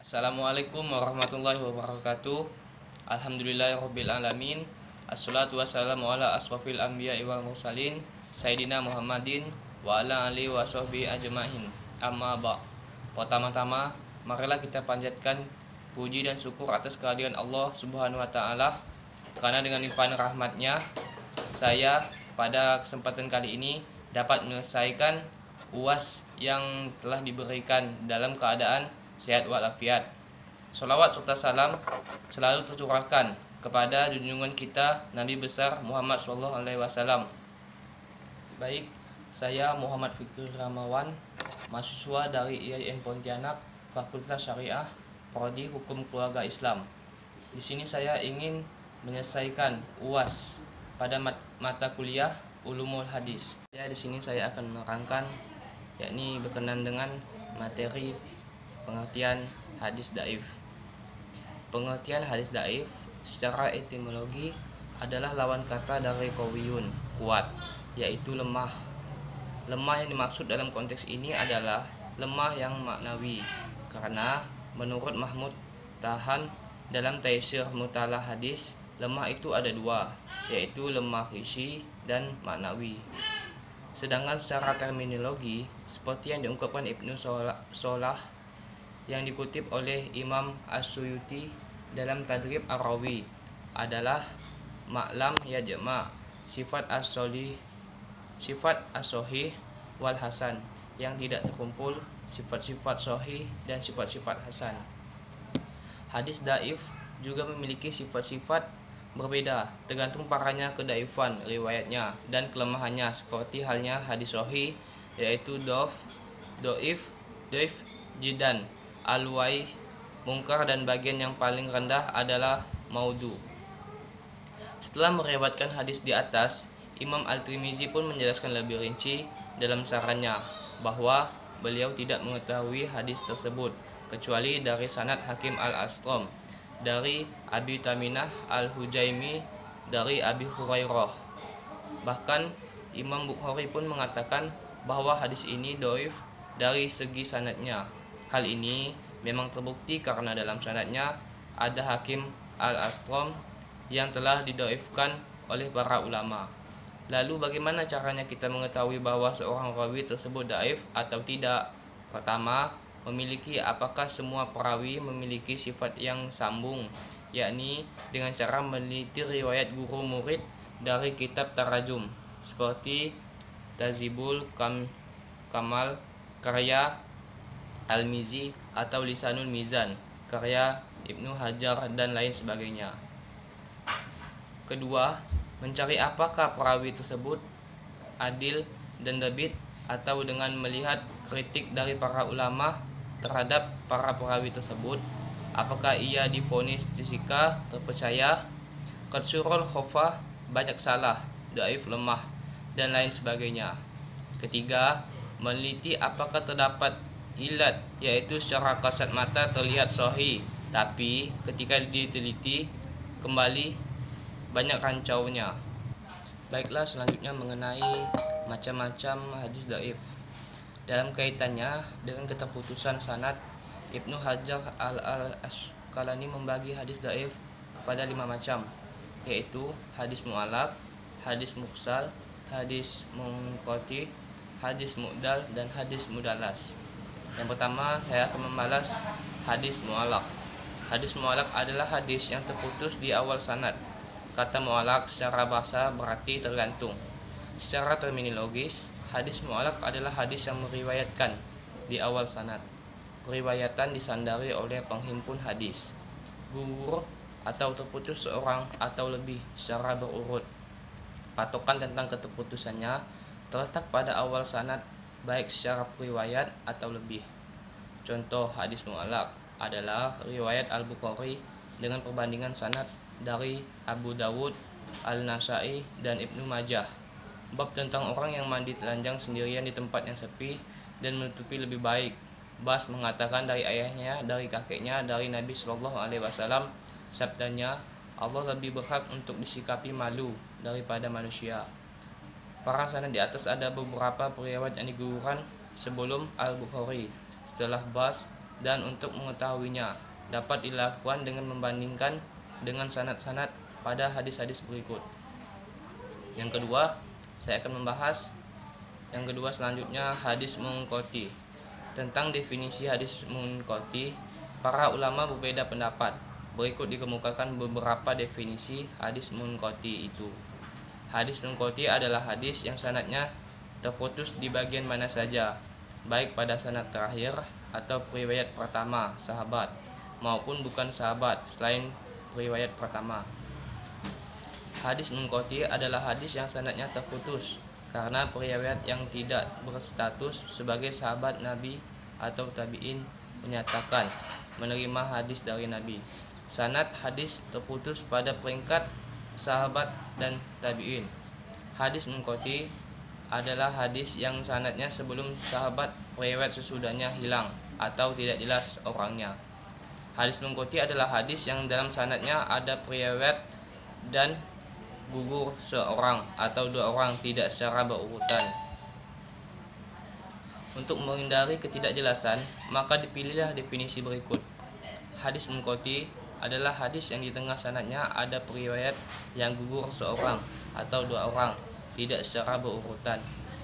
Assalamualaikum warahmatullahi wabarakatuh. Alhamdulillahirabbil alamin. Assalatu wassalamu ala asrofil anbiya'i wal mursalin Sayyidina Muhammadin wa ala alihi wa sahbihi ajma'in. Amma ba'. Pertama-tama, marilah kita panjatkan puji dan syukur atas kehadiran Allah Subhanahu wa taala, karena dengan limpahan rahmatnya saya pada kesempatan kali ini dapat menyelesaikan UAS yang telah diberikan dalam keadaan sehat walafiat. Salawat serta salam selalu tercurahkan kepada junjungan kita Nabi besar Muhammad SAW. Baik, saya Muhammad Fikri Ramawan, mahasiswa dari IAIN Pontianak, Fakultas Syariah, Prodi Hukum Keluarga Islam. Di sini saya ingin menyelesaikan UAS pada mata kuliah Ulumul Hadis. Di sini saya akan menerangkan, yakni berkenan dengan materi pengertian hadis dhaif. Pengertian hadis dhaif secara etimologi adalah lawan kata dari qawiyun, kuat, yaitu lemah. Lemah yang dimaksud dalam konteks ini adalah lemah yang maknawi, karena menurut Mahmud Tahan dalam Taisir Mutalah Hadis, lemah itu ada dua, yaitu lemah hissi dan maknawi. Sedangkan secara terminologi, seperti yang diungkapkan Ibnu Solah yang dikutip oleh Imam As-Suyuti dalam Tadrib Ar-Rawi, adalah ma'lam yajma' sifat as-sahih wal hasan, yang tidak terkumpul sifat-sifat sahih dan sifat-sifat hasan. Hadis dhaif juga memiliki sifat-sifat berbeda tergantung parahnya kedaifan riwayatnya dan kelemahannya, seperti halnya hadis sahih, yaitu dhaif, jidan, alwai, mungkar, dan bagian yang paling rendah adalah maudhu. Setelah meriwayatkan hadis di atas, Imam Al-Tirmizi pun menjelaskan lebih rinci dalam sarannya bahwa beliau tidak mengetahui hadis tersebut kecuali dari sanad Hakim Al-Astram dari Abi Taminah Al-Hujaimi dari Abi Hurairah. Bahkan Imam Bukhari pun mengatakan bahwa hadis ini dhaif dari segi sanadnya. Hal ini memang terbukti karena dalam sanadnya ada Hakim Al-Astram yang telah didhaifkan oleh para ulama. Lalu bagaimana caranya kita mengetahui bahwa seorang rawi tersebut dhaif atau tidak? Pertama, memiliki apakah semua perawi memiliki sifat yang sambung, yakni dengan cara meneliti riwayat guru murid dari kitab tarajum seperti Tazibul Kamal karya Al-Mizi atau Lisanul Mizan karya Ibnu Hajar dan lain sebagainya. Kedua, mencari apakah perawi tersebut adil dan dhabit, atau dengan melihat kritik dari para ulama terhadap para perawi tersebut, apakah ia divonis tisika, terpercaya, qadsurul khofah, banyak salah, dhaif, lemah, dan lain sebagainya. Ketiga, meneliti apakah terdapat ilat, yaitu secara kasat mata terlihat sahih, tapi ketika diteliti kembali banyak rancaunya. Baiklah, selanjutnya mengenai macam-macam hadis dhaif. Dalam kaitannya dengan keterputusan sanad, Ibnu Hajar Al-Asqalani membagi hadis dhaif kepada 5 macam, yaitu hadis mu'allaq, hadis mursal, hadis munqati, hadis mu'dal, dan hadis mudallas. Yang pertama, saya akan membalas hadis mu'allaq. Hadis mu'allaq adalah hadis yang terputus di awal sanad. Kata mu'allaq secara bahasa berarti tergantung. Secara terminologis, hadis mu'allaq adalah hadis yang meriwayatkan di awal sanad. Periwayatan disandari oleh penghimpun hadis, gugur atau terputus seorang atau lebih secara berurut. Patokan tentang keterputusannya terletak pada awal sanad, baik secara periwayat atau lebih. Contoh hadis mu'allaq adalah riwayat Al-Bukhari dengan perbandingan sanad dari Abu Dawud, Al-Nasai, dan Ibnu Majah. Bab tentang orang yang mandi telanjang sendirian di tempat yang sepi dan menutupi lebih baik. Bas mengatakan dari ayahnya, dari kakeknya, dari Nabi SAW, sabdanya, Allah lebih berhak untuk disikapi malu daripada manusia. Para sanad di atas ada beberapa periwayat yang digugurkan sebelum Al-Bukhari. Setelah Bas dan untuk mengetahuinya dapat dilakukan dengan membandingkan dengan sanad-sanad pada hadis-hadis berikut. Yang kedua, saya akan membahas selanjutnya hadis munqati. Tentang definisi hadis munqati, para ulama berbeda pendapat. Berikut dikemukakan beberapa definisi hadis munqati itu. Hadis munqati adalah hadis yang sanadnya terputus di bagian mana saja, baik pada sanad terakhir atau periwayat pertama sahabat maupun bukan sahabat selain periwayat pertama. Hadis munqati adalah hadis yang sanadnya terputus karena periwayat yang tidak berstatus sebagai sahabat Nabi atau tabi'in menyatakan menerima hadis dari Nabi. Sanad hadis terputus pada peringkat sahabat dan tabi'in. Hadis munqati adalah hadis yang sanadnya sebelum sahabat, periwayat sesudahnya hilang atau tidak jelas orangnya. Hadis munqati adalah hadis yang dalam sanadnya ada periwayat dan gugur seorang atau dua orang tidak secara berurutan. Untuk menghindari ketidakjelasan, maka dipilihlah definisi berikut. Hadis munqati adalah hadis yang di tengah sanadnya ada periwayat yang gugur seorang atau dua orang tidak secara berurutan.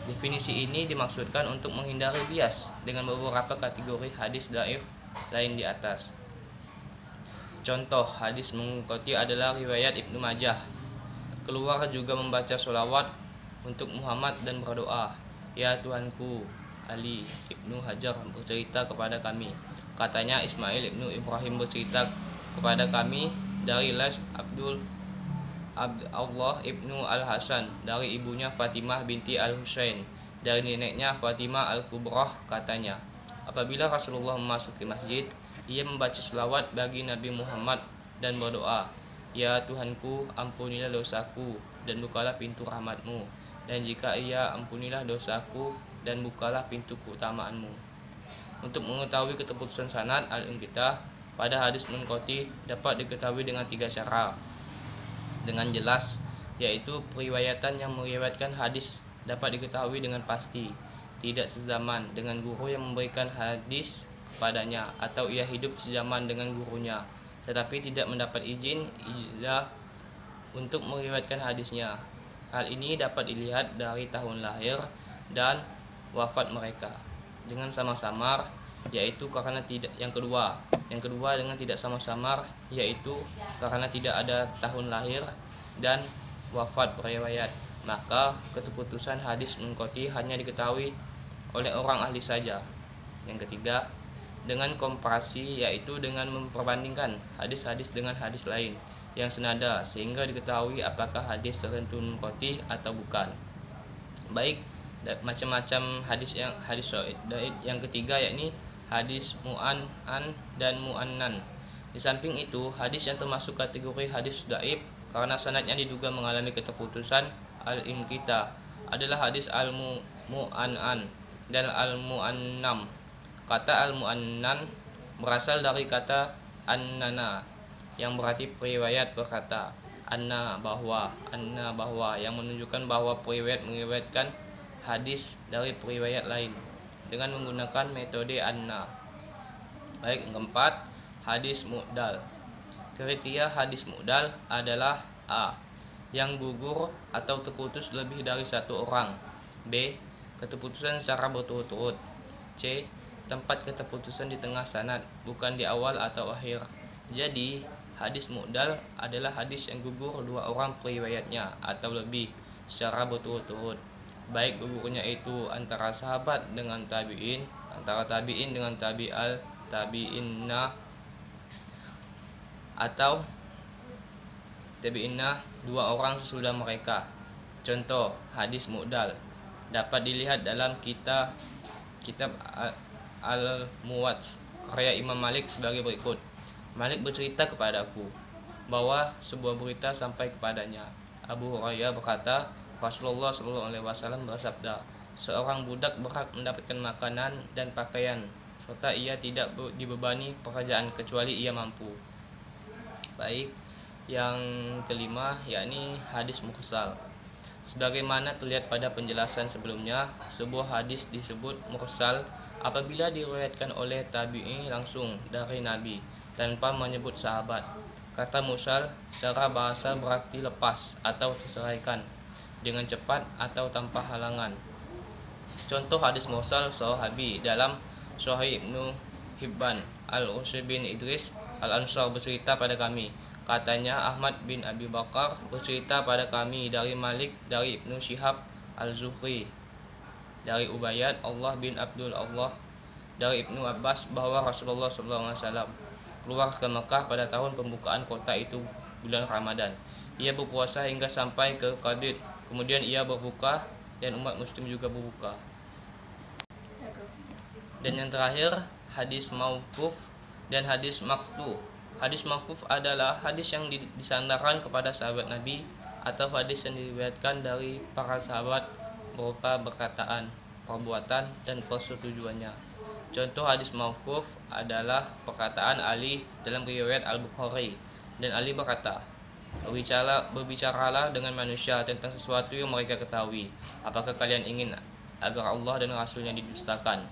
Definisi ini dimaksudkan untuk menghindari bias dengan beberapa kategori hadis dhaif lain di atas. Contoh hadis munqati adalah riwayat Ibnu Majah. Keluar juga membaca sholawat untuk Muhammad dan berdoa, "Ya Tuhanku." Ali Ibnu Hajar bercerita kepada kami, katanya Ismail Ibnu Ibrahim bercerita kepada kami dari Lais Allah Ibnu Al-Hasan, dari ibunya Fatimah binti Al-Husain, dari neneknya Fatimah Al-Kubrah, katanya, apabila Rasulullah memasuki masjid, ia membaca sholawat bagi Nabi Muhammad dan berdoa, "Ya Tuhanku, ampunilah dosaku dan bukalah pintu rahmatmu. Dan jika ia ampunilah dosaku dan bukalah pintu keutamaanmu." Untuk mengetahui keterputusan sanad al-inqita pada hadis munqati dapat diketahui dengan 3 cara dengan jelas, yaitu periwayatan yang meriwayatkan hadis dapat diketahui dengan pasti tidak sezaman dengan guru yang memberikan hadis kepadanya, atau ia hidup sezaman dengan gurunya tetapi tidak mendapat ijazah untuk meriwayatkan hadisnya. Hal ini dapat dilihat dari tahun lahir dan wafat mereka dengan samar-samar, yaitu karena tidak. Yang kedua dengan tidak samar-samar, yaitu karena tidak ada tahun lahir dan wafat periwayat. Maka keterputusan hadis munqati hanya diketahui oleh orang ahli saja. Yang ketiga, dengan komparasi, yaitu dengan memperbandingkan hadis-hadis dengan hadis lain yang senada sehingga diketahui apakah hadis tertentu munqati atau bukan. Baik, macam-macam hadis dhaif. Yang ketiga yakni hadis mu'an'an dan mu'annan. Di samping itu, hadis yang termasuk kategori hadis dhaif karena sanadnya diduga mengalami keterputusan al-inqita adalah hadis al-mu'an'an dan al-mu'annam. Kata al-mu'annan berasal dari kata annana yang berarti periwayat berkata, anna bahwa yang menunjukkan bahwa periwayat meriwayatkan hadis dari periwayat lain dengan menggunakan metode anna. Baik, yang keempat, hadis mu'dal. Kriteria hadis mu'dal adalah A. Yang gugur atau terputus lebih dari satu orang. B. Keterputusan secara berturut-turut. C. Tempat keterputusan di tengah sanad, bukan di awal atau akhir. Jadi, hadis mu'dal adalah hadis yang gugur dua orang periwayatnya atau lebih secara berturut-turut. Baik gugurnya itu antara sahabat dengan tabi'in, antara tabi'in dengan tabi'al tabi'inna, atau tabi'inna dua orang sesudah mereka. Contoh hadis mu'dal dapat dilihat dalam kitab Al-Muwatta karya Imam Malik sebagai berikut. Malik bercerita kepadaku bahwa sebuah berita sampai kepadanya. Abu Hurairah berkata, Rasulullah SAW bersabda, seorang budak berhak mendapatkan makanan dan pakaian serta ia tidak dibebani pekerjaan kecuali ia mampu. Baik, yang kelima yakni hadis mursal. Sebagaimana terlihat pada penjelasan sebelumnya, sebuah hadis disebut mursal apabila diriwayatkan oleh tabi'i langsung dari Nabi tanpa menyebut sahabat. Kata mursal secara bahasa berarti lepas atau terceraikan dengan cepat atau tanpa halangan. Contoh hadis mursal sahabi dalam Sahih Ibnu Hibban, Al-Utsai bin Idris Al-Ansar bercerita pada kami. Katanya Ahmad bin Abi Bakar bercerita pada kami dari Malik, dari Ibnu Syihab Al-Zuhri, dari Ubayyad Allah bin Abdul Allah, dari Ibnu Abbas bahwa Rasulullah SAW keluar ke Mekah pada tahun pembukaan kota itu bulan Ramadan. Ia berpuasa hingga sampai ke Qadid, kemudian ia berbuka dan umat muslim juga berbuka. Dan yang terakhir, hadis mauquf dan hadis maqtu. Hadis mauquf adalah hadis yang disandarkan kepada sahabat Nabi atau hadis yang diriwayatkan dari para sahabat berupa perkataan, perbuatan, dan persetujuannya. Contoh hadis mauquf adalah perkataan Ali dalam riwayat Al-Bukhari, dan Ali berkata, Berbicaralah dengan manusia tentang sesuatu yang mereka ketahui. Apakah kalian ingin agar Allah dan Rasulnya didustakan?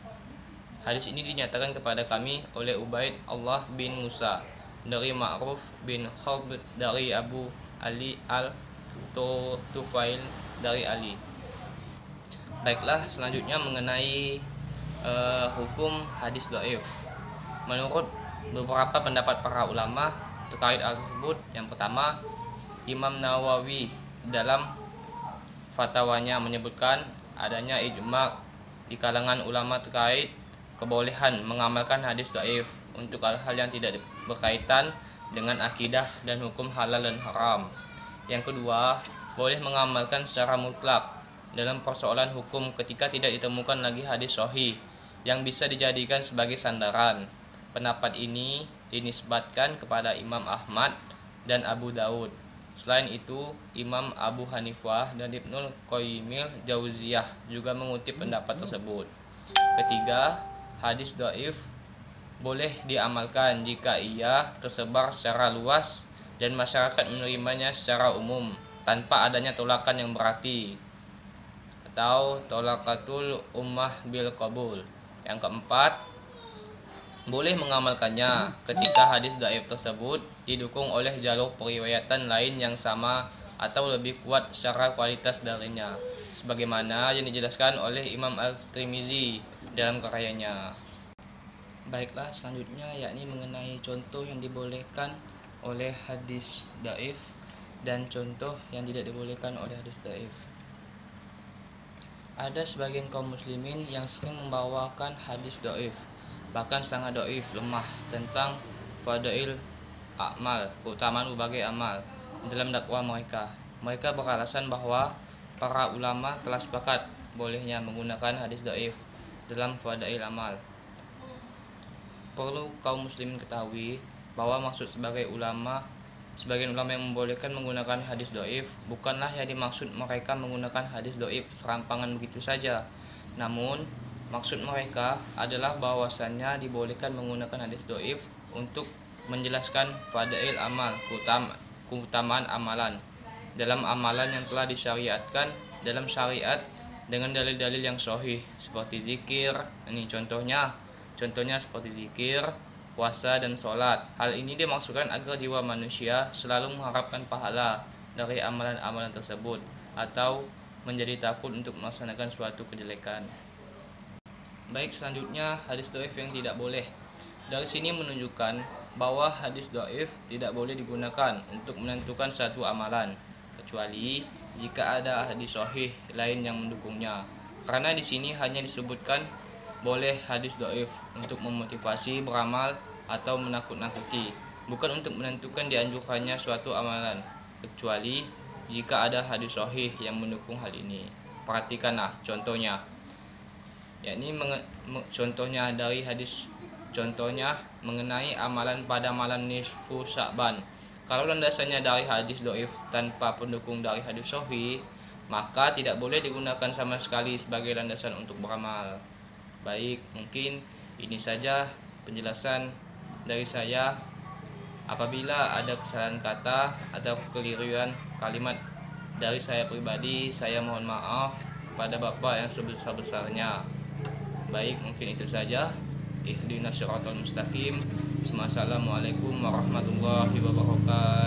Hadis ini dinyatakan kepada kami oleh Ubaid Allah bin Musa, dari Ma'ruf bin Kharb, dari Abu Ali Al-Tufail, dari Ali. Baiklah, selanjutnya mengenai hukum hadis dhaif. Menurut beberapa pendapat para ulama terkait hal tersebut, yang pertama, Imam Nawawi dalam fatwanya menyebutkan adanya ijma' di kalangan ulama terkait kebolehan mengamalkan hadis dhaif untuk hal-hal yang tidak berkaitan dengan akidah dan hukum halal dan haram. Yang kedua, boleh mengamalkan secara mutlak dalam persoalan hukum ketika tidak ditemukan lagi hadis sahih yang bisa dijadikan sebagai sandaran. Pendapat ini dinisbatkan kepada Imam Ahmad dan Abu Daud. Selain itu, Imam Abu Hanifah dan Ibnul Qayyimil Jauziyah juga mengutip pendapat tersebut. Ketiga, hadis dhaif boleh diamalkan jika ia tersebar secara luas dan masyarakat menerimanya secara umum tanpa adanya tolakan yang berarti atau tolakatul ummah bil qabul. Yang keempat, boleh mengamalkannya ketika hadis dhaif tersebut didukung oleh jalur periwayatan lain yang sama atau lebih kuat secara kualitas darinya, sebagaimana yang dijelaskan oleh Imam Al-Tirmizi dalam karyanya. Baiklah, selanjutnya yakni mengenai contoh yang dibolehkan oleh hadis dhaif dan contoh yang tidak dibolehkan oleh hadis dhaif. Ada sebagian kaum muslimin yang sering membawakan hadis dhaif, bahkan sangat dhaif, lemah, tentang fadail amal, keutamaan berbagai amal dalam dakwah mereka. Mereka beralasan bahwa para ulama telah sepakat bolehnya menggunakan hadis dhaif dalam fadail amal. Perlu kaum muslimin ketahui bahwa maksud sebagian ulama yang membolehkan menggunakan hadis dhaif bukanlah yang dimaksud mereka menggunakan hadis dhaif serampangan begitu saja. Namun, maksud mereka adalah bahwasannya dibolehkan menggunakan hadis dhaif untuk menjelaskan fadail amal, keutamaan amalan, dalam amalan yang telah disyariatkan dalam syariat dengan dalil-dalil yang sahih seperti zikir. Ini contohnya seperti zikir, puasa, dan sholat. Hal ini dimaksudkan agar jiwa manusia selalu mengharapkan pahala dari amalan-amalan tersebut atau menjadi takut untuk melaksanakan suatu kejelekan. Baik, selanjutnya hadis dhaif yang tidak boleh. Dari sini menunjukkan bahwa hadis dhaif tidak boleh digunakan untuk menentukan satu amalan, kecuali jika ada hadis sahih lain yang mendukungnya. Karena di sini hanya disebutkan boleh hadis dhaif untuk memotivasi beramal atau menakut-nakuti, bukan untuk menentukan dianjurkannya suatu amalan, kecuali jika ada hadis sahih yang mendukung hal ini. Perhatikanlah contohnya, yakni contohnya dari hadis, contohnya mengenai amalan pada malam nisfu Sya'ban. Kalau landasannya dari hadis dhaif tanpa pendukung dari hadis sahih, maka tidak boleh digunakan sama sekali sebagai landasan untuk beramal. Baik, mungkin ini saja penjelasan dari saya. Apabila ada kesalahan kata atau kekeliruan kalimat, Dari saya pribadi, saya mohon maaf kepada Bapak yang sebesar-besarnya. Baik, mungkin itu saja. Ihdinas siratal mustaqim. Wassalamualaikum warahmatullahi wabarakatuh.